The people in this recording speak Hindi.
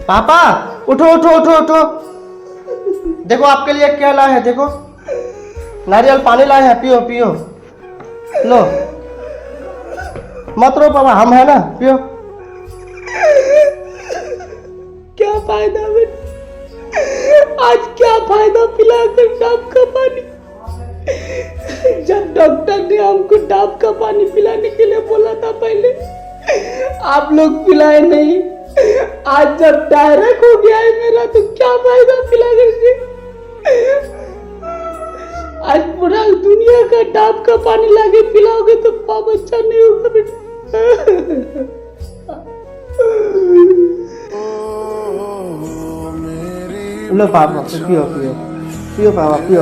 पापा उठो उठो उठो उठो। देखो आपके लिए क्या लाए हैं, देखो नारियल पानी लाए हैं, पियो पियो। लो मत रो पापा, हम है ना, पियो। क्या फायदा बेटा, आज क्या फायदा पिलाकर डाब का पानी। जब डॉक्टर ने हमको डाब का पानी पिलाने के लिए बोला था पहले, आप लोग पिलाए नहीं। आज जब डायरेक्ट हो गया है मेरा, तो क्या फायदा पिला करके। आज पूरा दुनिया का डाब का पानी लाके पिलाओगे तो पाप अच्छा नहीं होगा बेटा। लो पापा पियो पियो पियो पापा पियो।